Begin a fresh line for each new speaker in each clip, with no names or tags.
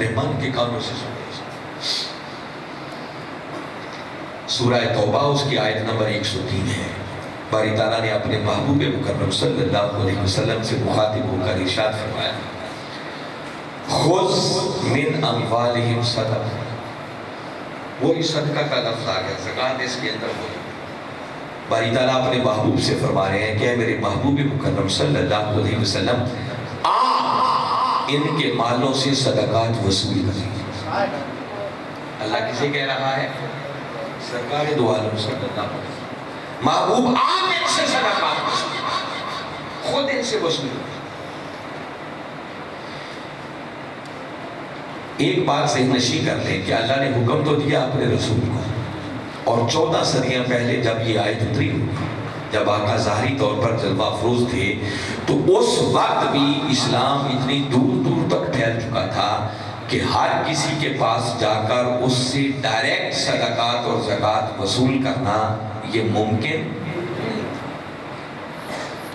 اپنے من کے کانوں سے سنیں۔ سورہ توبہ اس کی آیت نمبر 103 ہے۔ باری تعالیٰ نے اپنے محبوب مکرم صلی اللہ علیہ وسلم سے مخاطب ہو کر ارشاد فرمایا، خذ من اموالہم صدقہ، وہی صدقہ کا لفظ آ گیا، زکوٰۃ اس کے اندر ہوئی۔ باری تعالیٰ اپنے محبوب سے فرما رہے ہیں کہ اے میرے محبوب مکرم صلی اللہ علیہ وسلم، ان کے مالوں سے صدقات وصول کریں۔ اللہ کسے کہہ رہا ہے؟ سرکار دو عالم صلی اللہ علیہ وسلم، محبوب آپ ان سے صدقات وصول کریں، خود ان سے وصول کریں۔ ایک بات ذہن نشین کر لیں کہ اللہ نے حکم تو دیا اپنے رسول کو، اور 14 صدیاں پہلے جب یہ آیت اتری ہوئی، جب آقا ظاہری طور پر جلوہ افروز تھے، تو اس وقت بھی اسلام اتنی دور دور تک پھیل چکا تھا کہ ہر کسی کے پاس جا کر اس سے ڈائریکٹ صدقات اور زکوٰۃ وصول کرنا یہ ممکن نہیں۔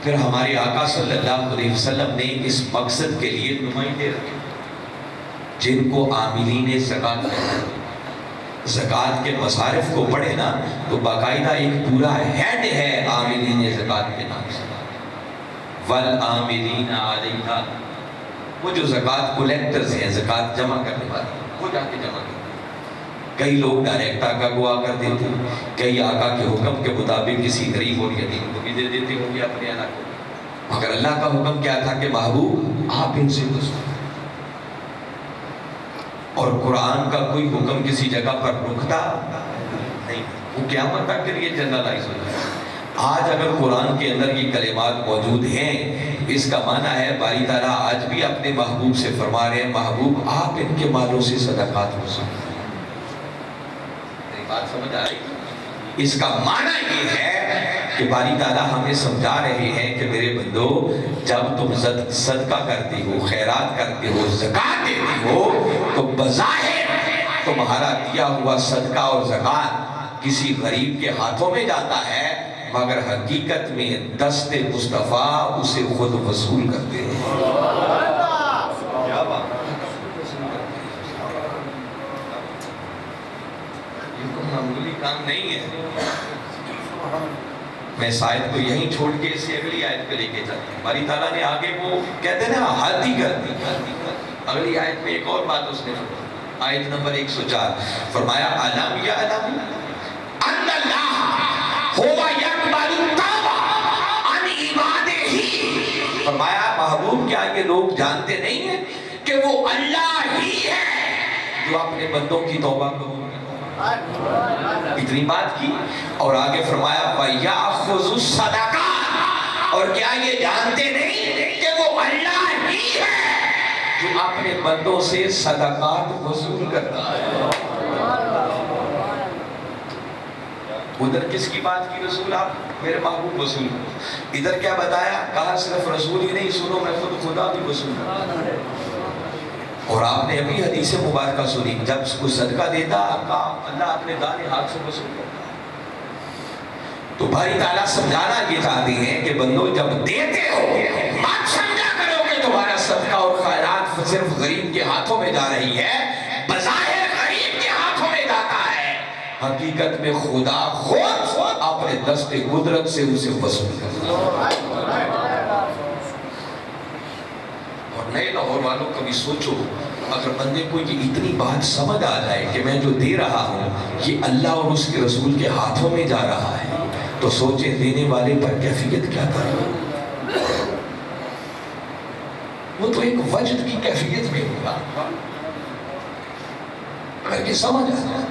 پھر ہمارے آقا صلی اللہ علیہ وسلم نے اس مقصد کے لیے نمائندے رکھے جن کو عاملین زکوٰۃ کہتے ہیں۔ زکوٰۃ کے مصارف کو پڑھے نا تو باقاعدہ ایک پورا ہیڈ ہے عاملین زکوٰۃ کے نام سے، والعاملین علیہا، وہ جو زکوٰۃ کلیکٹرز ہیں، زکوٰۃ جمع کرنے والے، وہ جا کے جمع کرتے ہیں۔ کئی لوگ ڈائریکٹ آقا کو آ کر دیتے ہیں، کئی آقا کے حکم کے مطابق کسی غریب اور یتیم کو بھی دے دیتے ہوں گے اپنے انا کو، مگر اللہ کا حکم کیا تھا کہ محبوب آپ ان سے وصول۔ اور قرآن کا کوئی حکم کسی جگہ پر رکتا نہیں، وہ قیامت تک کے لیے جنرلائز ہو جائے۔ آج اگر قرآن کے اندر یہ کلمات موجود ہیں، اس کا معنی ہے باری تعالیٰ آج بھی اپنے محبوب سے فرما رہے ہیں، محبوب آپ ان کے مالوں سے صدقات وصول کریں۔ میری بات سمجھ آ رہی؟ اس کا معنی یہ ہے کہ باری تعالیٰ ہمیں سمجھا رہے ہیں کہ میرے بندو، جب تم صدقہ کرتے ہو، خیرات کرتے ہو، زکوٰۃ دیتے ہو، تو بظاہر تمہارا دیا ہوا صدقہ اور زکوٰۃ کسی غریب کے ہاتھوں میں جاتا ہے، مگر حقیقت میں دست مصطفیٰ اسے خود وصول کرتے ہیں۔ یہ کوئی معمولی کام نہیں ہے۔ میں اس آیت کو یہیں چھوڑ کے اسے اگلی آیت پہ لے کے چلتا ہوں۔ باری تعالیٰ نے آگے وہ کہتے ہیں نا حد ہی کر دی، اگلی آیت میں ایک اور بات اس نے فرمائی، آیت نمبر 104 فرمایا، علم یعلم ان اللہ هو یقبل التوبہ عن عبادہ، فرمایا محبوب کیا یہ لوگ جانتے نہیں ہیں کہ وہ اللہ ہی ہے جو اپنے بندوں کی توبہ قبول کرتا ہے۔ اتنی بات کی اور آگے فرمایا وَيَأْخُذُ الصَّدَقَاتِ، اور کیا یہ جانتے نہیں کہ وہ اللہ ہی ہے جو اپنے بندوں سے صدقات وصول کرتا ہے۔ ادھر کس کی بات کی رسول؟ آپ میرے محبوب وصول کرو۔ ادھر کیا بتایا؟ کہا صرف رسول ہی نہیں، سنو میں خود خدا بھی وصول کرتا ہوں۔ اور آپ نے ابھی حدیث مبارکہ سنی، جب کوئی صدقہ دیتا اللہ اپنے دانے ہاتھ سے وصول کرتا۔ تو بھائی تعالیٰ سمجھانا یہ چاہتے ہیں کہ بندو جب دیتے ہو مت سمجھا کرو کہ تمہارا صدقہ اور خیرات صرف غریب کے ہاتھوں میں جا رہی ہے، بظاہر غریب کے ہاتھوں میں جاتا ہے، حقیقت میں خدا خود اپنے دست قدرت سے اسے وصول کرتا ہے۔ اور نئے لاہور والوں کبھی سوچو، اگر بندے کو یہ اتنی بات سمجھ آ جائے کہ میں جو دے رہا ہوں یہ اللہ اور اس کے رسول کے ہاتھوں میں جا رہا ہے، تو سوچیں دینے والے پر کیفیت کیا کرے؟ وہ تو ایک وجد کی کیفیت میں ہوگا اگر یہ سمجھ آ جائے،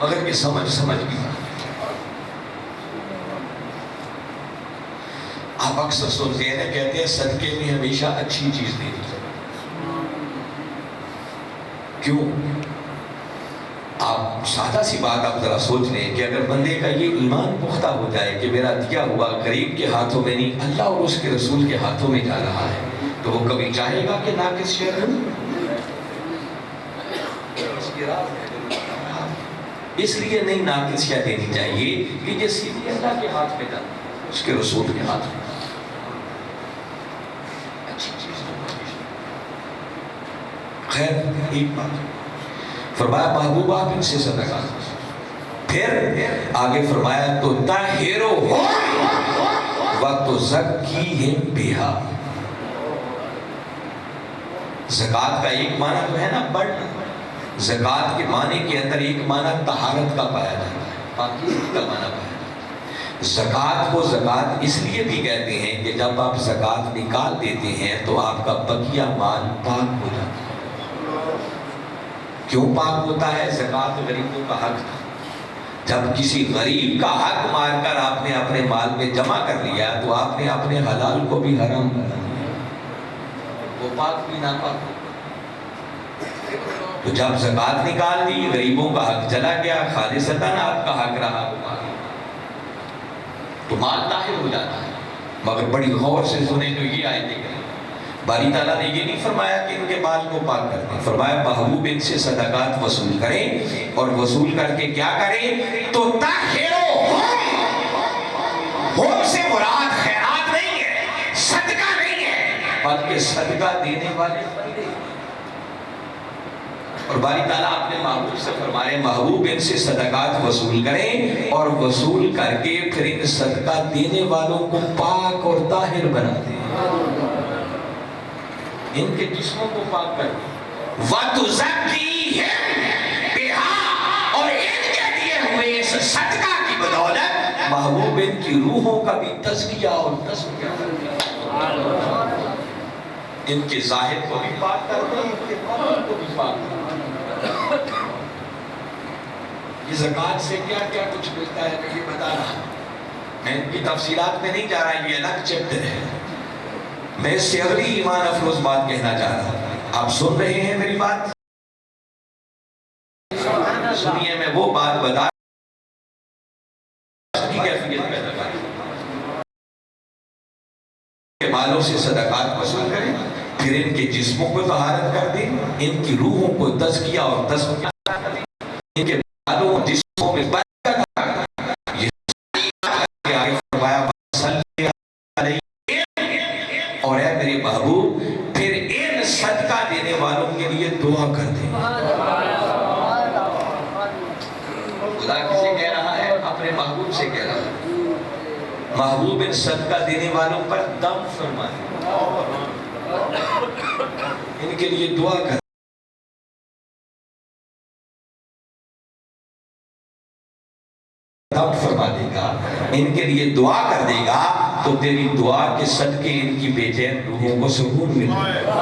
اگر یہ سمجھ بھی۔ آپ اکثر سنتے ہیں نا، کہتے ہیں صدقے میں ہمیشہ اچھی چیز دینی چاہیے۔ کیوں؟ آپ سادہ سی بات آپ ذرا سوچ لیں کہ اگر بندے کا یہ ایمان پختہ ہو جائے کہ میرا دیا ہوا غریب کے ہاتھوں میں نہیں، اللہ اور اس کے رسول کے ہاتھوں میں جا رہا ہے، تو وہ کبھی چاہے گا کہ ناقص شے کروں؟ اس لیے نہیں ناقص شے دینی چاہیے کہ یہ سیدھی اللہ کے ہاتھ میں جاتا ہے، اس کے رسول کے ہاتھ میں۔ اچھی چیز تو خیر ایک بات فرمایا محبوب آپ ان سے صدقہ، پھر آگے فرمایا تو طاہرہم وتزکیہم بہا۔ زکوٰۃ کا ایک معنی جو ہے نا بڑھنا، زکوٰۃ کے معنی کے اندر ایک معنی طہارت کا پایا جاتا ہے، پاکیزگی کا معنی پایا جاتا ہے۔ زکوٰۃ کو زکوٰۃ اس لیے بھی کہتے ہیں کہ جب آپ زکوٰۃ نکال دیتے ہیں تو آپ کا بقیہ مال پاک ہو جاتا ہے۔ کیوں پاک ہوتا ہے؟ زکوٰۃ غریبوں کا حق تھا، جب کسی غریب کا حق مار کر آپ نے اپنے مال میں جمع کر لیا تو آپ نے اپنے حلال کو بھی حرام بنا دیا، وہ پاک بھی ناپاک ہو۔ تو جب زکوٰۃ نکال دی، غریبوں کا حق چلا گیا، خالصتاً آپ کا حق رہا وہ تو مال طاہر ہو جاتا ہے۔ مگر بڑی غور سے سنیں جو یہ آیتیں کہیں، باری تعالیٰ نے یہ نہیں فرمایا کہ ان کے مال کو پاک کر دیں، فرمایا محبوب ان سے صدقات وصول کریں، اور وصول کر کے کیا کریں؟ تو طاہرہم، ہم سے مراد خیرات نہیں ہے، صدقہ نہیں ہے، بلکہ صدقہ دینے والے بندے۔ اور باری تعالیٰ اپنے محبوب سے فرمائے محبوب ان سے صدقات وصول کریں، اور وصول کر کے پھر ان صدقہ دینے والوں کو پاک اور طاہر بنا دیں، ان کے جسموں کو پاک کر دیں۔ وَتُزَكِّيهِمْ بِهَا، اور ان کے دیے ہوئے اس صدقہ کی بدولت محبوب ان کی روحوں کا بھی تزکیہ اور تزکیہ کر دیں، ان کے ظاہر کو بھی پاک کر دیں، ان کے باطن کو بھی پاک کر دیں۔ یہ زکوٰۃ سے کیا کیا کچھ ملتا ہے میں یہ بتا رہا ہوں، میں ان کی تفصیلات میں نہیں جا رہا، یہ الگ چیپٹر ہے۔ میں اس سے اگلی ایمان افروز بات کہنا چاہ رہا ہوں، آپ سن رہے ہیں میری بات؟ سنیے، میں وہ بات بتا کی کیفیت پیدا کریں کہ مالوں سے صدقات وصول کریں، پھر ان کے جسموں کو طہارت کر دیں، ان کی روحوں کو تزکیہ اور تزکیہ کر دیں، ان کے مالوں اور جسموں میں برکت کر دیں۔ یہ آگے فرمایا اور اے میرے محبوب پھر ان صدقہ دینے والوں کے لیے دعا کر دیں۔ خدا کسے کہہ رہا ہے؟ اپنے محبوب سے کہہ رہا ہے، محبوب ان صدقہ دینے والوں پر دم فرما دیں، ان کے لیے دعا کر دیں۔ دم فرما دے گا، ان کے لیے دعا کر دے گا، تو تیری دعا کے صدقے ان کی بے چین روحوں کو سکون مل جائے گا۔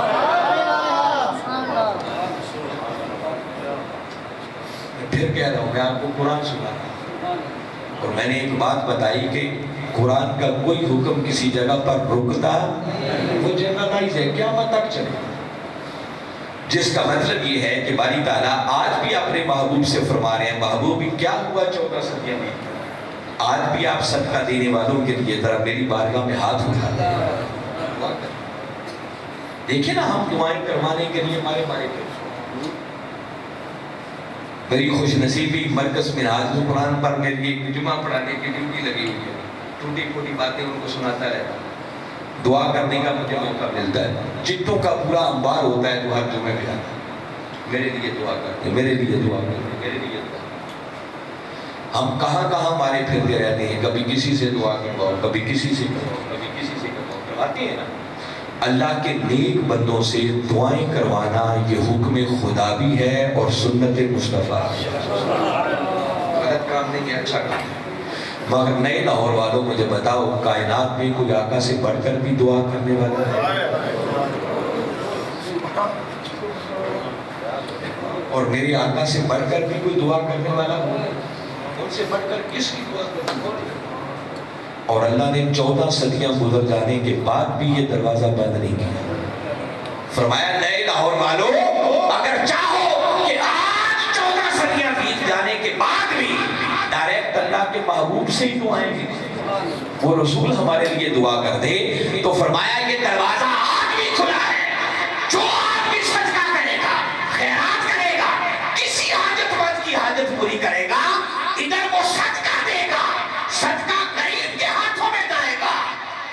میں پھر کہہ رہا ہوں، میں آپ کو قرآن سنا رہا ہوں، اور میں نے ایک بات بتائی کہ قرآن کا کوئی حکم کسی جگہ پر رکتا، وہ جنرلائز ہے، قیامت تک چلے گا۔ جس کا مطلب یہ ہے کہ باری تعالیٰ آج بھی اپنے محبوب سے فرما رہے ہیں، محبوب کیا ہوا 14 صدیوں میں، آج بھی آپ صدقہ دینے والوں کے لیے ذرا میری بارگاہ میں ہاتھ اٹھا دیں۔ دیکھیں نا، ہم دعائیں کروانے کے لیے مارے پہ بڑی خوش نصیبی مرکز منہاج القرآن پر میری ایک جمعہ پڑھانے کی ڈیوٹی لگی ہوئی ہے، ٹوٹی پھوٹی باتیں ان کو سناتا رہتا، دعا کرنے کا مجھے موقع ملتا ہے، چٹوں کا پورا انبار ہوتا ہے جو ہر جمعے میں آتا ہے، میرے لیے دعا کرتے، میرے لیے دعا کرتے، میرے لیے دعا۔ ہم کہاں کہاں مارے پھرتے رہتے ہیں، کبھی کسی سے دعا کرواؤ، کبھی کسی سے کرواؤ، کبھی کسی سے کرواؤ، کرواتے ہیں نا۔ اللہ کے نیک بندوں سے دعائیں کروانا یہ حکم خدا بھی ہے اور سنت مصطفیٰ، غلط کام نہیں ہے، اچھا کام ہے۔ مگر نئے لاہور والوں مجھے بتاؤ، کائنات میں کوئی آقا سے بڑھ کر بھی دعا کرنے والا ہے؟ اور میرے آقا سے بڑھ کر بھی کوئی دعا کرنے والا ہو؟ ان سے بڑھ کر کس کی دعا کرنے والا؟ اور اللہ نے 14 صدیاں گزر جانے کے بعد بھی یہ دروازہ بند نہیں کیا۔ فرمایا نئے لاہور والوں، اگر چاہو کہ آج 14 صدیاں بیت جانے کے بعد بھی ڈائریکٹ اللہ کے محبوب سے ہی دعائیں بھی وہ رسول ہمارے لیے دعا کر دے، تو فرمایا یہ دروازہ آج بھی کھلا ہے۔ جو آدمی صدقہ کرے گا، خیرات کرے گا، کسی حاجت مند کی حاجت پوری کرے گا، ادھر وہ صدقہ دے گا، صدقہ غریب کے ہاتھوں میں جائے گا،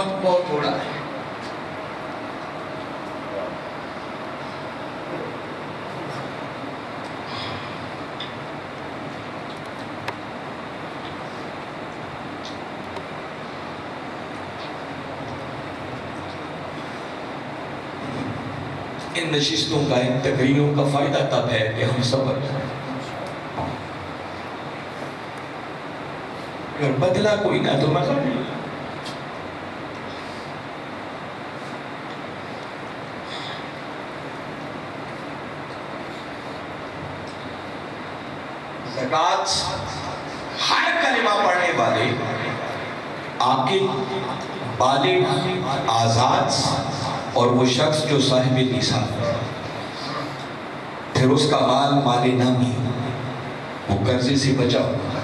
وقت بہت تھوڑا ہے. ان نشستوں کا، ان تقریروں کا فائدہ تب ہے کہ ہم صبر کریں. اگر بدلا کوئی نہ تو مزہ نہیں. زکوٰۃ ہر کلمہ پڑھنے والے عاقل، بالغ، آزاد اور وہ شخص جو صاحب نصاب، پھر اس کا مال نامی، وہ قرضے سے بچا ہوا،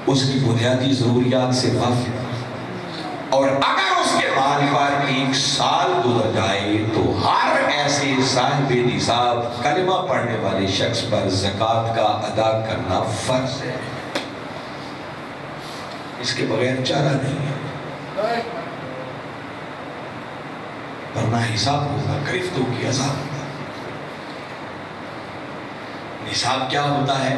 اس کی بنیادی ضروریات سے واقف، اور اگر اس کے مال پر 1 سال گزر جائے تو ہر ایسے صاحب نصاب کلمہ پڑھنے والے شخص پر زکوٰۃ کا ادا کرنا فرض ہے. اس کے بغیر چارہ نہیں ہے، ورنہ حساب ہوگا، گرفت ہوگی، عذاب ہوگا. نصاب کیا ہوتا ہے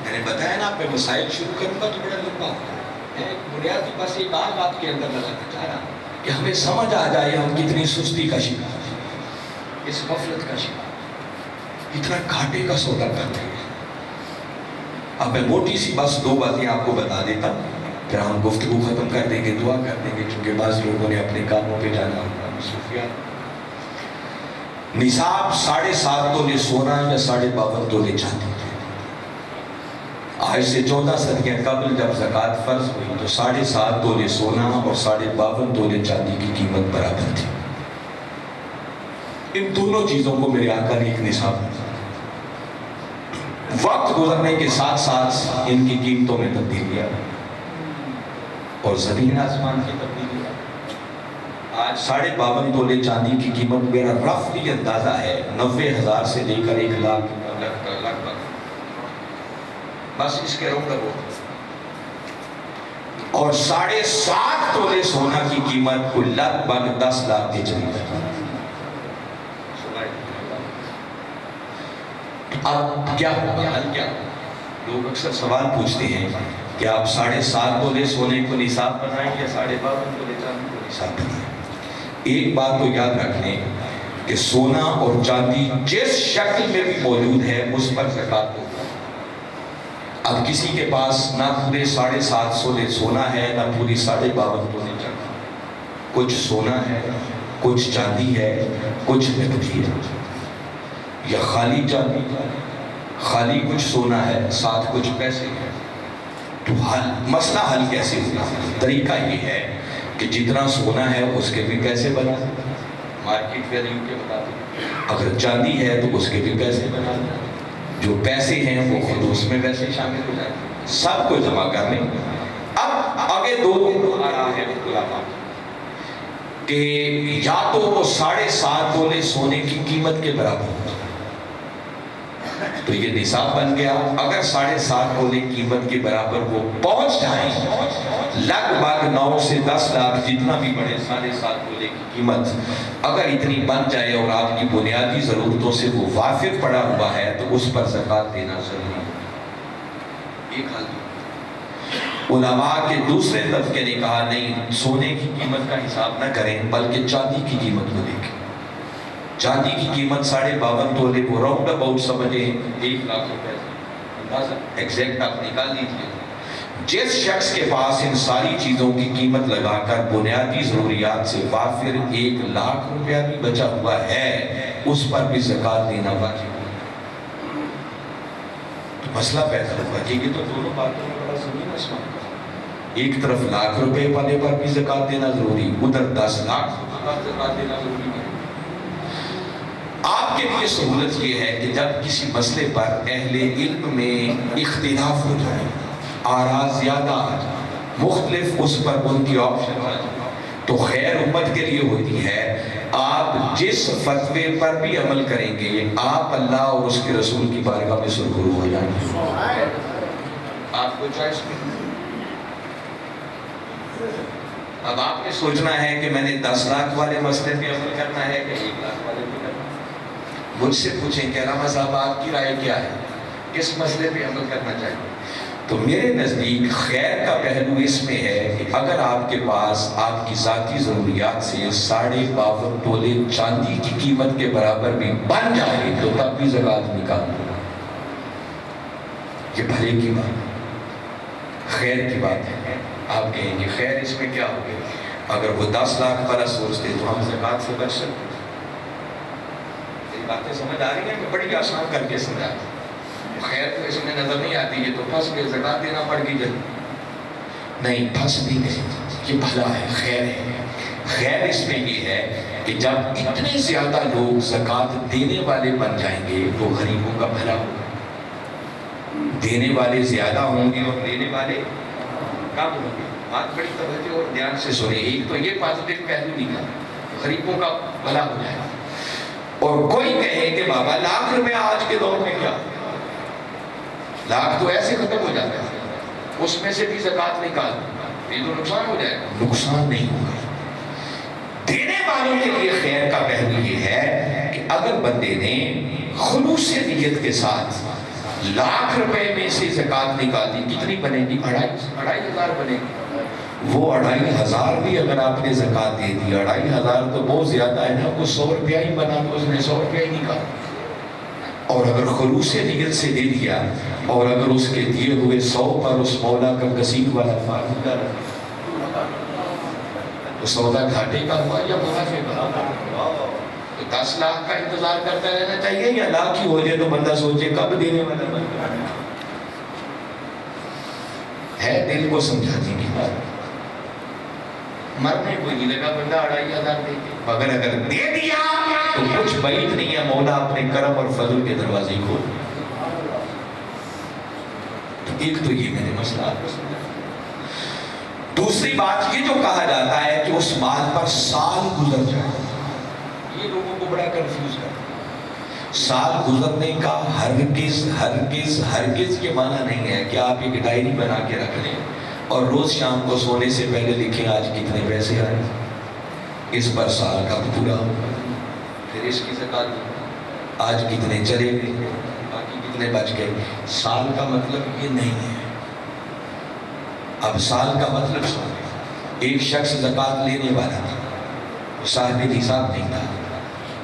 میں نے بتایا نا. آپ میں مسائل شروع کروں گا تو بڑا لمبا ہوتا ہے. میں بنیادی بس ایک بات کے اندر لگانا چاہ رہا ہوں کہ ہمیں سمجھ آ جائے ہم کتنی سستی کا شکار ہیں، اس غفلت کا شکار، اتنا گھاٹے کا سودا کر رہے ہیں. اب میں موٹی سی بس 2 باتیں آپ کو بتا دیتا ہوں، پھر ہم گفتگو ختم کر دیں گے، دعا کر دیں گے، چونکہ بعض لوگوں نے اپنے کاموں پہ جانا ہوگا. نصاب 7.5 تولے سونا یا 52.5 تولے چاندی. آج سے 14 صدیاں قبل جب زکوٰۃ فرض ہوئی تو 7.5 تولے سونا اور 52.5 تولے چاندی کی قیمت برابر تھی. ان دونوں چیزوں کو میرے آقا نے ایک نصاب دیا. وقت گزرنے کے ساتھ ساتھ ان کی قیمتوں میں تبدیلی آئی اور زمین آسمان کی تبدیلی آئی. آج 52.5 تولے چاندی کی قیمت میرا رفلی اندازہ ہے 90,000 سے لے کر 1 لاکھ لگ بھگ، بس اس کے روڈ وہ. اور 7.5 تولے سونا کی قیمت کو لگ بھگ 10 لاکھ کے چلی جاتی. اب کیا ہوگا، حل کیا؟ لوگ اکثر سوال پوچھتے ہیں کہ آپ 7.5 تولے سونے کو نصاب بنائیں یا 52.5 تولے چاندی کو نصاب بنائیں. ایک بات تو یاد رکھ لیں کہ سونا اور چاندی جس شکل میں بھی موجود ہے اس پر زکوٰۃ ہوگا. اب کسی کے پاس نہ پورے 7.5 تولے سونا ہے نہ پوری 52.5 تولے چاندی. کچھ سونا ہے، کچھ چاندی ہے، کچھ نقدی ہے، یا خالی چاندی، خالی کچھ سونا ہے، ساتھ کچھ پیسے ہیں. تو مسئلہ حل کیسے ہوگا؟ طریقہ یہ ہے کہ جتنا سونا ہے اس کے بھی پیسے بنا دیں، مارکیٹ ویلیو کے مطابق. اگر چاندی ہے تو اس کے بھی پیسے بنا دیں، جو پیسے ہیں وہ خود اس میں ویسے شامل ہو جائیں، سب کو جمع کر لیں. اب آگے 2 آ رہا ہے علماء کہ یا تو وہ 7.5 تولے سونے کی قیمت کے برابر ہو تو یہ نصاب بن گیا. اگر 7.5 تولے قیمت کے برابر وہ پہنچ جائیں، لگ بھگ 9 سے 10 لاکھ جتنا بھی بڑھے 7.5 تولے کی قیمت اگر اتنی بن جائے اور آپ کی بنیادی ضرورتوں سے وہ وافر پڑا ہوا ہے تو اس پر زکوٰۃ دینا ضروری ہے. ایک حل. علماء کے دوسرے طبقے نے کہا نہیں، سونے کی قیمت کا حساب نہ کریں بلکہ چاندی کی قیمت کو دیکھیں. چاندی کی قیمت 52.5 تولے کو راؤنڈ اباؤٹ سمجھیں 1 لاکھ روپے، اندازہ ایگزیکٹ آپ نکال لیجیے. جس شخص کے پاس ان ساری چیزوں کی قیمت لگا کر بنیادی ضروریات سے وافر 1 لاکھ روپیہ بھی بچا ہوا ہے اس پر بھی زکوٰۃ دینا واجب ہے. تو مسئلہ پیدا ہوا کہ یہ تو دونوں باتوں میں بڑا زمین آسمان کا. ایک طرف 1 لاکھ روپے والے پر بھی زکوٰۃ دینا ضروری، ادھر 10 لاکھ پر زکوٰۃ دینا ضروری ہے. آپ کے لیے سہولت یہ ہے کہ جب کسی مسئلے پر اہل علم میں اختلاف ہو جائے، آراء زیادہ آ جائے، مختلف اس پر ان کی آپشن آ جائے، تو خیر امت کے لیے ہوتی ہے آپ جس فتوے پر بھی عمل کریں گے آپ اللہ اور اس کے رسول کی بارگاہ میں سرخرو ہو جائیں گے. آپ کو چوائس اب آپ نے سوچنا ہے کہ میں نے 10 لاکھ والے مسئلے پہ عمل کرنا ہے کہ 1 لاکھ والے پہ کرنا ہے؟ مجھ سے پوچھیں کہ علامہ صاحب آپ کی رائے کیا ہے، کس مسئلے پہ عمل کرنا چاہیے؟ تو میرے نزدیک خیر کا پہلو اس میں ہے کہ اگر آپ کے پاس آپ کی ذاتی ضروریات سے 52.5 تولے چاندی کی قیمت کے برابر بھی بن جائے تو تب بھی زکوٰۃ نکال دو، یہ بھلے کی بات ہے، خیر کی بات ہے۔ آپ کہیں گے خیر اس میں کیا ہو گیا؟ اگر وہ 10 لاکھ والا سوچتے تو ہم زکوٰۃ سے بچ سکتے۔ یہ باتیں سمجھ آ رہی ہیں کہ بڑی آسان کر کے سمجھا دی۔ خیر تو اس میں نظر نہیں آتی، یہ تو پھنس گئے، زکوٰۃ دینا پڑ گئی جب نہیں پھنس بھی گئے، یہ بھلا ہے، خیر ہے۔ خیر اس میں یہ ہے کہ جب اتنے زیادہ لوگ زکوٰۃ دینے والے بن جائیں گے تو غریبوں کا بھلا ہوگا، دینے والے زیادہ ہوں گے اور دینے والے کم ہوں گے۔ بات بڑی توجہ اور دھیان سے سنیں، ایک تو یہ پازیٹو پہلو نکلا، غریبوں کا بھلا ہو جائے گا۔ اور کوئی کہے کہ بابا لاکھ روپے آج کے دور میں کیا، لاکھ تو ایسے ختم ہو جاتا ہے، اس میں سے بھی زکوٰۃ نکال، یہ تو نقصان ہو جائے گا۔ نقصان نہیں ہوگا، دینے والوں کے لیے خیر کا پہلو یہ ہے کہ اگر بندے نے خلوص نیت کے ساتھ لاکھ روپے میں سے زکوٰۃ نکالی، کتنی بنے گی؟ 2,500 بنے گی۔ وہ 2,500 بھی اگر آپ نے زکوٰۃ دے دی، 2,500 تو بہت زیادہ ہے نا، وہ 100 روپیہ ہی بنا تو اس نے 100 روپیہ ہی نکالا۔ اور اگر خلوص نیت سے دے دیا اور اگر اس کے دیے ہوئے 100 پر اس مولا کا کثیر والا فائدہ رکھا تو سودا گھاٹے کا ہوا یا منافع کا؟ تو 10 لاکھ کا انتظار کرتا رہنا چاہیے یا لاکھ ہی ہو جائے تو بندہ سوچے کب دینے والا بندہ ہے؟ دل کو سمجھانے کی بات، مرنے کوئی نہیں لگا، بندہ 2,500 دے کے مگر اگر دے دیا تو کچھ بعید نہیں ہے، مولا اپنے کرم اور فضل کے دروازے کھول۔ ایک تو یہ میں نے مسئلہ آپ کو سمجھا۔ دوسری بات یہ جو کہا جاتا ہے کہ اس مال پر سال گزر جائے، یہ لوگوں کو بڑا کنفیوز کرتا ہے۔ سال گزرنے کا ہرگز ہرگز ہرگز یہ معنی نہیں ہے کہ آپ ایک ڈائری بنا کے رکھ لیں اور روز شام کو سونے سے پہلے لکھیں آج کتنے پیسے آئے، اس پر سال کا پورا ہوگا، پھر اس کی زکوٰۃ آج کتنے چلے گئے، باقی کتنے بچ گئے۔ سال کا مطلب یہ نہیں ہے۔ اب سال کا مطلب سنیں، ایک شخص زکوٰۃ لینے والا تھا، صاحب نصاب نہیں تھا،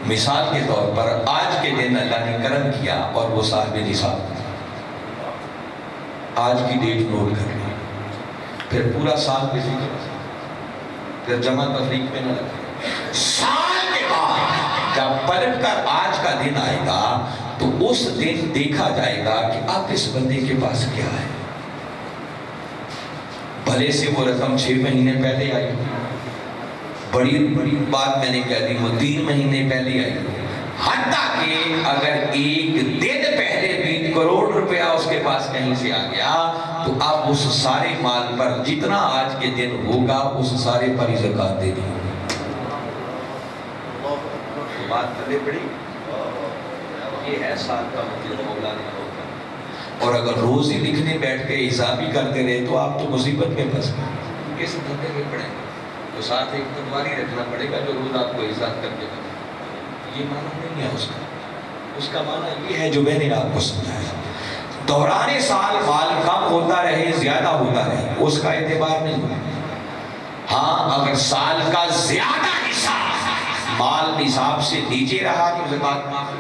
مثال کے طور پر آج کے دن اللہ نے کرم کیا اور وہ صاحب نصاب تھا، آج کی ڈیٹ نوٹ کر لی، پھر پورا سال پہ پھر جمع تفریق میں نہ لگے۔ سال کے بعد جب پلٹ کر آج کا دن آئے گا تو اس دن دیکھا جائے گا کہ اب اس بندے کے پاس کیا ہے۔ بھلے سے وہ رقم 6 مہینے پہلے آئی، بڑی بات میں نے کہہ دی وہ 3 مہینے پہلے آئی، حتیٰ کہ اگر ایک دن پہلے بھی کروڑ روپیہ اس کے پاس کہیں سے آ گیا تو اب اس سارے مال پر جتنا آج کے دن ہوگا اس سارے پر ہی زکوٰۃ دے دی۔ بات کرنے پڑی، یہ ہے سال کا مطلب مولا نے ہوگا۔ اور اگر روز ہی لکھنے بیٹھ کے حساب ہی کرتے رہے تو آپ تو مصیبت میں پھنس گئے، کس دھندے میں پڑیں گے؟ تو ساتھ ایک پٹواری رکھنا پڑے گا جو روز آپ کو حساب کر کے کرے۔ یہ معنی نہیں ہے اس کا معنی یہ ہے جو میں نے آپ کو سمجھایا، دوران سال مال کم ہوتا رہے زیادہ ہوتا رہے اس کا اعتبار نہیں ہے۔ ہاں اگر سال کا زیادہ حصہ مال نصاب سے نیچے رہا تو زکوٰۃ معاف ہے،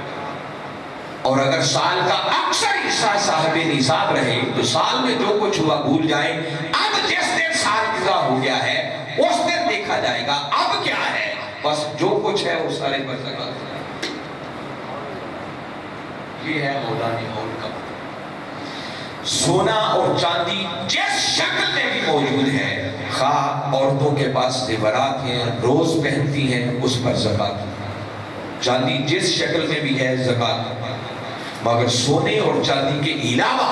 اور اگر سال کا اکثر حصہ صاحب نصاب رہے تو سال میں جو کچھ ہوا بھول جائیں، اب جس دن سال پورا ہو گیا ہے اس دن دیکھا جائے گا اب کیا ہے، بس جو کچھ ہے وہ سارے پر زکوٰۃ۔ یہ ہے مولانی مول کا سونا اور چاندی جس شکل میں بھی موجود ہے، خواہ عورتوں کے پاس زیورات ہیں روز پہنتی ہیں اس پر زکوٰۃ، چاندی جس شکل میں بھی ہے زکوٰۃ، مگر سونے اور چاندی کے علاوہ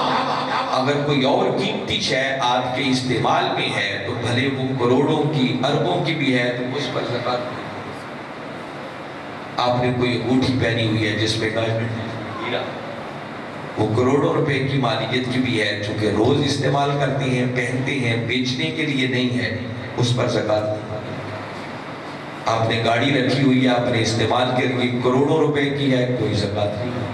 اگر کوئی اور قیمتی شے آپ کے استعمال میں ہے تو بھلے وہ کروڑوں کی اربوں کی بھی ہے تو اس پر زکوٰۃ نہیں۔ آپ نے کوئی انگوٹھی پہنی ہوئی ہے جس میں ڈائمنڈ ہے، ہیرا، وہ کروڑوں روپے کی مالیت کی بھی ہے، چونکہ روز استعمال کرتے ہیں پہنتے ہیں بیچنے کے لیے نہیں ہے، اس پر زکوٰۃ نہیں۔ آپ نے گاڑی رکھی ہوئی ہے، آپ نے استعمال کے لیے کروڑوں روپے کی ہے، کوئی زکوٰۃ نہیں۔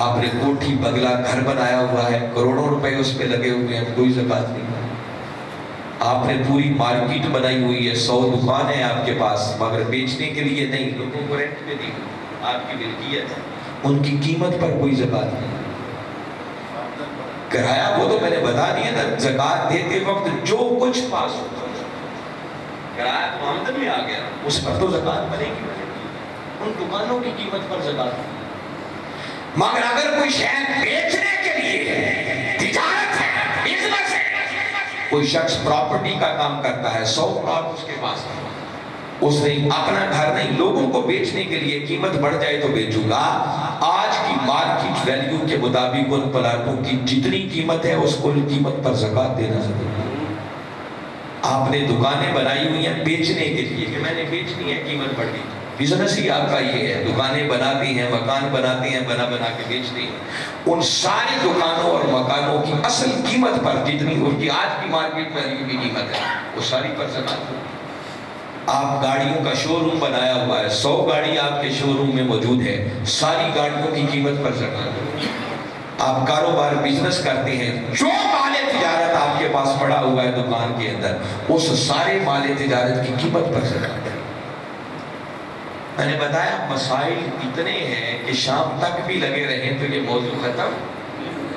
آپ نے کوٹھی بنگلہ گھر بنایا ہوا ہے، کروڑوں روپے اس پہ لگے ہوئے ہیں، کوئی زکوٰۃ نہیں۔ آپ نے پوری مارکیٹ بنائی ہوئی ہے، 100 دکان ہے آپ کے پاس، مگر بیچنے کے لیے نہیں، لوگوں کو رینٹ پہ دی، آپ کی ملکیت ہے، ان کی قیمت پر کوئی زکوٰۃ نہیں۔ کرایہ وہ تو میں نے بتا دیا نا، زکوٰۃ دیتے وقت جو کچھ پاس ہوتا ہے، کرایہ تو آمدن میں آ گیا، اس پر تو زکوٰۃ بنے گی، ان دکانوں کی قیمت پر زکوٰۃ نہیں۔ مگر اگر کوئی شے بیچنے کے لیے تجارت ہے، بزنس ہے، کوئی شخص پراپرٹی کا کام کرتا ہے، 100 پلاٹ اس کے پاس ہے، اس نے اپنا گھر نہیں، لوگوں کو بیچنے کے لیے قیمت بڑھ جائے تو بیچوں گا، آج کی مارکیٹ ویلیو کے مطابق ان پلاٹوں کی جتنی قیمت ہے اس کو قیمت پر زکوٰۃ دینا ضروری ہے۔ آپ نے دکانیں بنائی ہوئی ہیں بیچنے کے لیے کہ میں نے بیچنی ہے، قیمت بڑھ گئی، بزنس ہی آپ کا یہ ہے، دکانیں بناتی ہیں، مکان بناتے ہیں، بنا کے بیچتے ہیں، ان ساری دکانوں اور مکانوں کی اصل قیمت پر جتنی ان کی آج کی مارکیٹ ویلیو کی قیمت ہے وہ ساری پر زکوٰۃ۔ آپ گاڑیوں کا شو روم بنایا ہوا ہے، 100 گاڑی آپ کے شو روم میں موجود ہے، ساری گاڑیوں کی قیمت پر زکوٰۃ۔ آپ کاروبار بزنس کرتے ہیں، جو مال تجارت آپ کے پاس پڑا ہوا ہے دکان کے اندر، اس سارے مال تجارت کی قیمت پر زکوٰۃ۔ میں نے بتایا مسائل اتنے ہیں کہ شام تک بھی لگے رہیں تو یہ موضوع ختم۔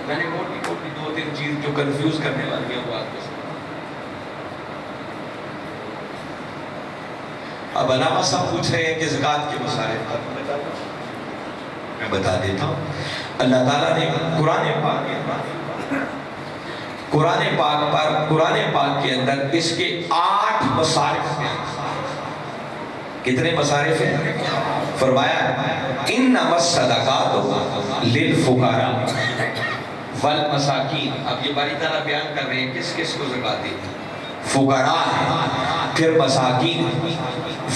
میں نے موٹی 2-3 چیز جو کنفیوز کرنے والی ہیں وہ آپ کو اب علامہ صاحب پوچھ رہے ہیں کہ زکوٰۃ کے مسائل میں بتا دیتا ہوں۔ اللہ تعالیٰ نے قرآن پاک کے اندر اس کے 8 مصارف ہیں۔ کتنے مصارف ہیں؟ فرمایا انما الصدقات للفقراء والمساکین۔ اب یہ باری تعالیٰ بیان کر رہے ہیں کس کس کو زکوٰۃ دیتے ہیں، فقراء ہیں، پھر مساکین،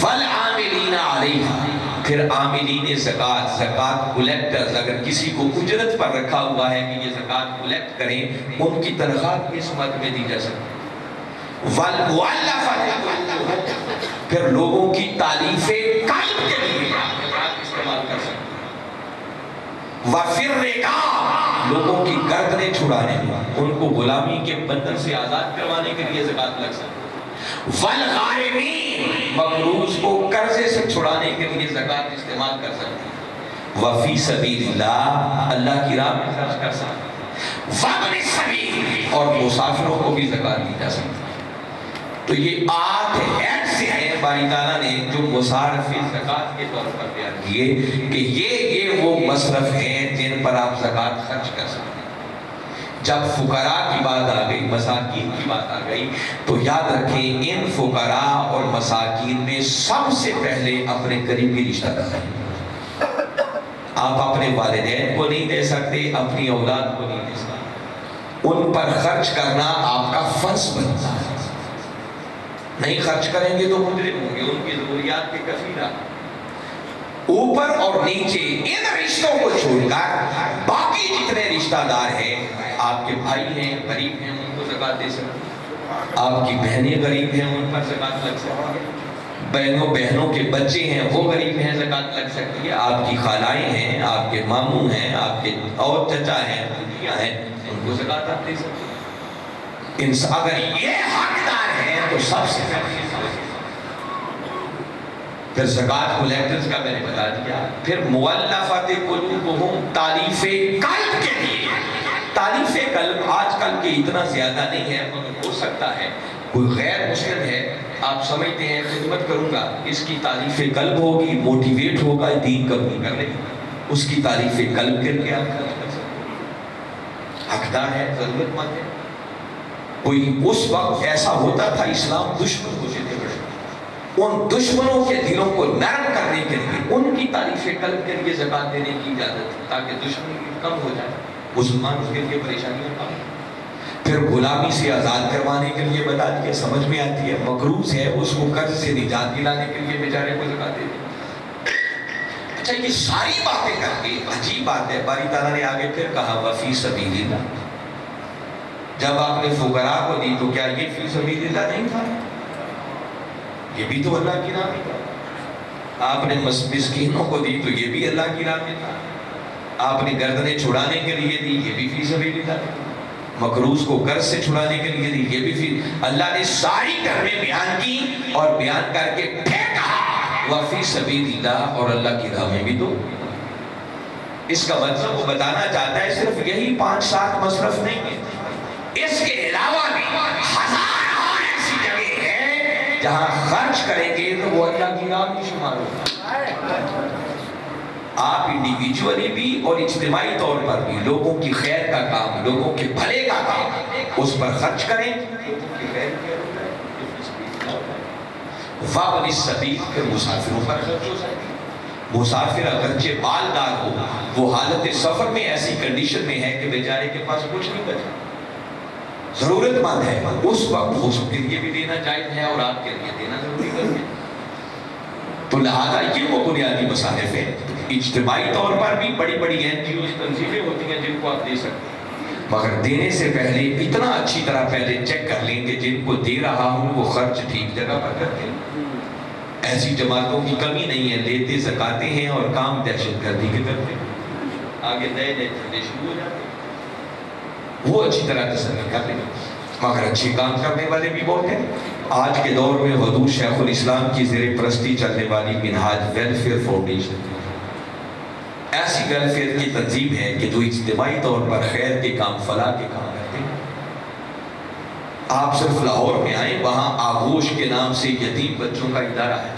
والعاملین علیہا، پھر عاملین زکوٰۃ، زکوٰۃ کلیکٹرز، اگر کسی کو اجرت پر رکھا ہوا ہے کہ یہ زکوٰۃ کلیکٹ کریں، ان کی تنخواہ کس مد میں دی جا سکتی ہے، والمؤلفۃ قلوبہم، پھر لوگوں کی تالیف قلب کے لیے زکوٰۃ استعمال کر سکتے ہیں، وفی الرقاب، لوگوں کی گردنیں چھڑانے، ان کو غلامی کے بندھن سے آزاد کروانے کے لیے زکوٰۃ لگ سکتی ہے، والغارمین، مقروض کو قرضے سے چھڑانے کے لیے زکوٰۃ استعمال کر سکتے ہیں، وفی سبیل اللہ، اللہ کی راہ میں خرچ کر سکتے ہیں، وابن السبیل، اور مسافروں کو بھی زکوٰۃ دی جا سکتی ہے۔ تو یہ 8 ایکٹس ہیں باری تعالیٰ نے جو مصارف زکوٰۃ کے طور پر بیان کیے کہ یہ وہ مصرف ہیں جن پر آپ زکوٰۃ خرچ کر سکتے ہیں۔ جب فقراء کی بات آ گئی، مساکین کی بات آ گئی، تو یاد رکھیں ان فقراء اور مساکین میں سب سے پہلے اپنے قریبی رشتہ دار ہیں۔ آپ اپنے والدین کو نہیں دے سکتے، اپنی اولاد کو نہیں دے سکتے، ان پر خرچ کرنا آپ کا فرض بنتا ہے۔ نہیں خرچ کریں گے تو مجرم ہوں گے، ان کی ضروریات کے کفیل آپ۔ اوپر اور نیچے ان رشتوں کو چھوڑ کر باقی جتنے رشتہ دار ہیں، آپ کے بھائی ہیں غریب ہیں، ان کو زکوٰۃ دے سکتے ہیں، آپ کی بہنیں غریب ہیں، ان پر زکوٰۃ لگ سکتی ہے، بہنوں کے بچے ہیں وہ غریب ہیں، زکوٰۃ لگ سکتی ہے، آپ کی خالائیں ہیں، آپ کے ماموں ہیں، آپ کے اور چچا ہیں، پھوپھیاں ہیں، ان کو زکوٰۃ آپ دے سکتے ہیں۔ اگر یہ حقدار ہیں تو سب سے پہلے پھر زکوٰۃ کلیکٹرز کا میں نے بتا دیا، پھر مؤلفۃ قلوبہم، تالیف قلب کے لیے۔ تالیف قلب آج کل کے اتنا زیادہ نہیں ہے، مگر ہو سکتا ہے کوئی غیر مسلم ہے، آپ سمجھتے ہیں خدمت کروں گا، اس کی تالیف قلب ہوگی، موٹیویٹ ہوگا دین قبول کرنے کی، اس کی تالیف قلب کر کے آپ خرچ کر سکتے ہیں۔ حقدار ہے، ضرورت مند ہے۔ کوئی اس وقت ایسا ہوتا تھا، اسلام دشمن ہوتے تھے بڑے، ان دشمنوں کے دلوں کو نرم کرنے کے لیے ان کی تالیف قلب کے لیے زکوٰۃ دینے کی اجازت تھی، تاکہ دشمنی کم ہو جائے، مسلمان اس کے لیے پریشانیاں کم ہو۔ پھر غلامی سے آزاد کروانے کے لیے بتا دیا، سمجھ میں آتی ہے، مقروض ہے اس کو قرض سے نجات دلانے کے لیے بیچارے کو زکوٰۃ دے دی۔ اچھا یہ ساری باتیں کر کے عجیب بات ہے، باری تعالیٰ نے آگے پھر کہا وفی سبیل اللہ۔ جب آپ نے فقراء کو دی تو کیا یہ فی سبیل اللہ نہیں تھا؟ یہ بھی تو اللہ کی راہ میں تھا۔ آپ نے مسکینوں کو دی تو یہ بھی اللہ کی راہ میں تھا۔ آپ نے گردنیں چھڑانے کے لیے دی، یہ بھی فی سبیل اللہ۔ مقروض کو قرض سے چھڑانے کے لیے دی، یہ بھی فی اللہ نے ساری کرنے بیان کی اور بیان کر کے پھر کہا وفی سبیل اللہ، اور اللہ کی راہ میں بھی دو۔ اس کا مطلب وہ بتانا چاہتا ہے صرف یہی 5-7 مصرف نہیں ہے، اس کے علاوہ بھی ہزاروں ایسی جگہ ہے جہاں خرچ کریں گے تو وہ اللہ کی راہ میں شمار ہوگا۔ آپ انڈیویجولی بھی اور اجتماعی طور پر بھی لوگوں کی خیر کا کام، لوگوں کے بھلے کا کام، اس پر خرچ کریں۔ وابن السبیل، پھر مسافروں پر خرچ ہو سکتی۔ مسافر اگرچہ مالدار ہو، وہ حالت سفر میں ایسی کنڈیشن میں ہے کہ بیچارے کے پاس کچھ نہیں بچا، ضرورت مند ہے، اس وقت اس کے لیے بھی دینا جائز ہے اور آپ کے لیے دینا ضروری ہے۔ تو لہذا یہ وہ بنیادی مصارف ہیں۔ اجتماعی طور پر بھی بڑی بڑی NGOs تنظیمیں ہوتی ہیں جن کو آپ دے سکتے ہیں، مگر دینے سے پہلے اتنا اچھی طرح پہلے چیک کر لیں کہ جن کو دے رہا ہوں وہ خرچ ٹھیک جگہ پر کرتے ہیں۔ ایسی جماعتوں کی کمی نہیں ہے، لیتے زکاتے ہیں اور کام دہشت گردی کے کرتے ہیں، آگے نئے نئے دھندے شروع ہو جاتے ہیں، وہ اچھی طرح تسلی کر لیں، مگر اچھے کام کرنے والے بھی بہت ہیں۔ آج کے دور میں حضور شیخ الاسلام کی زیر پرستی چلنے والی منہاج ویلفیئر فاؤنڈیشن ایسی ویلفیئر کی تنظیم ہے کہ جو اجتماعی طور پر خیر کے کام، فلاح کے کام کرتے ہیں۔ آپ صرف لاہور میں آئیں، وہاں آغوش کے نام سے یتیم بچوں کا ادارہ ہے،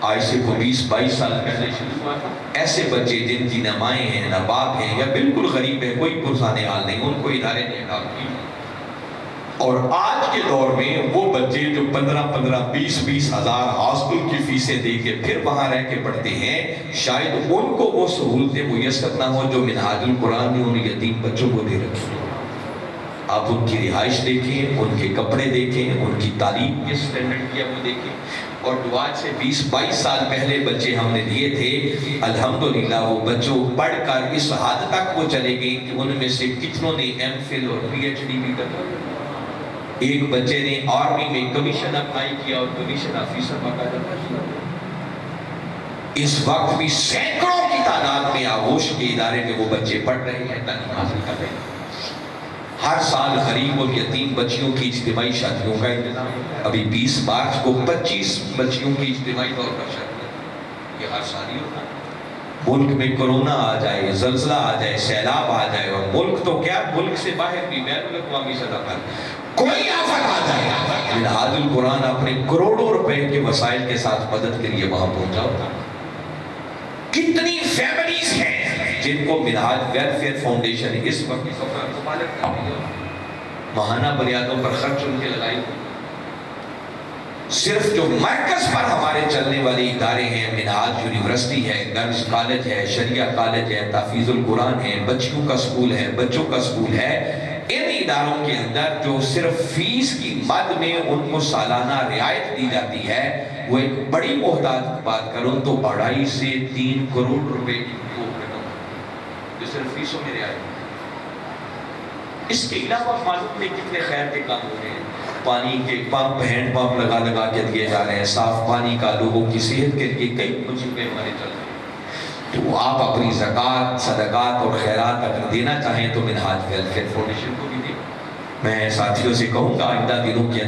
آج سے 20-22 سال پہلے شروع ہوا تھا۔ ایسے بچے جن کی نہ مائیں ہیں نہ باپ ہیں یا بالکل غریب ہے، کوئی پرسان حال نہیں، ان کو ادارے نے اڈاپٹ کی۔ اور آج کے دور میں وہ بچے جو 15-20 ہزار ہاسٹل کی فیسیں دے کے پھر وہاں رہ کے پڑھتے ہیں، شاید ان کو وہ سہولتیں میسر نہ ہوں جو منہاج القرآن نے ان یتیم بچوں کو دے رکھی ہیں۔ آپ ان کی رہائش دیکھیں، ان کے کپڑے دیکھیں، ان کی تعلیم کے سٹینڈرڈ کیا وہ دیکھیں، اور جو آج سے 20-22 سال پہلے بچے ہم نے دیے تھے، الحمدللہ وہ بچوں پڑھ کر اس حد تک وہ چلے گئے کہ ان میں سے کتنوں نے MPhil اور PhD بھی کر لیا۔ ایک بچے نے آرمی میں کمیشن اپلائی کیا اور کمیشن آفیسر باقاعدہ بنا۔ اس وقت بھی سینکڑوں کی تعداد میں آغوش کے ادارے میں وہ بچے پڑھ رہے ہیں، تعلیم حاصل کر رہے ہیں۔ ہر سال غریب اور یتیم بچیوں کی اجتماعی شادیوں کا انتظام ہوتا ہے۔ ابھی 20 مارچ کو 25 بچیوں کی اجتماعی طور پر شادی ہے، یہ ہر سال ہی ہوتا ہے۔ ملک میں کرونا آ جائے، زلزلہ آ جائے، سیلاب آ جائے، اور ملک تو کیا، ملک سے باہر بھی بین الاقوامی سطح پر کوئی آفت آ جائے، منہاج القرآن اپنے کروڑوں روپے کے وسائل کے ساتھ مدد کے لیے وہاں پہنچا ہوتا ہے۔ کتنی فیملیز ہیں جن کو منہاج ویلفیئر فاؤنڈیشن اس وقت اس افراد کو مالک کر رہی ہے، ماہانہ بنیادوں پر خرچ ان کے لگائی ہوئی۔ صرف جو مرکز پر ہمارے چلنے والے ادارے ہیں، منہاج یونیورسٹی ہے، گرلز کالج ہے، شریعہ کالج ہے، تحفیظ القرآن ہے، بچیوں کا سکول ہے، بچوں کا سکول ہے، ان اداروں کے اندر جو صرف فیس کی مد میں ان کو سالانہ رعایت دی جاتی ہے، وہ ایک بڑی محتاط بات کروں تو 2.5 سے 3 کروڑ روپے کی وہ رقم جو صرف فیسوں میں رعایت۔ اس کے علاوہ معلوم نہیں کتنے خیر کے کام ہو رہے ہیں، پانی کے پمپ، ہینڈ پمپ لگا کے دیے جا رہے ہیں، صاف پانی کا لوگوں کی صحت کے لیے کئی منصوبے ہمارے چل رہے ہیں۔ تو آپ اپنی زکوٰۃ، صدقات اور خیرات اگر دینا چاہیں تو منہاج ویلفیئر فاؤنڈیشن کو بھی دیں۔ میں ساتھیوں سے کہوں گا آئندہ دنوں کے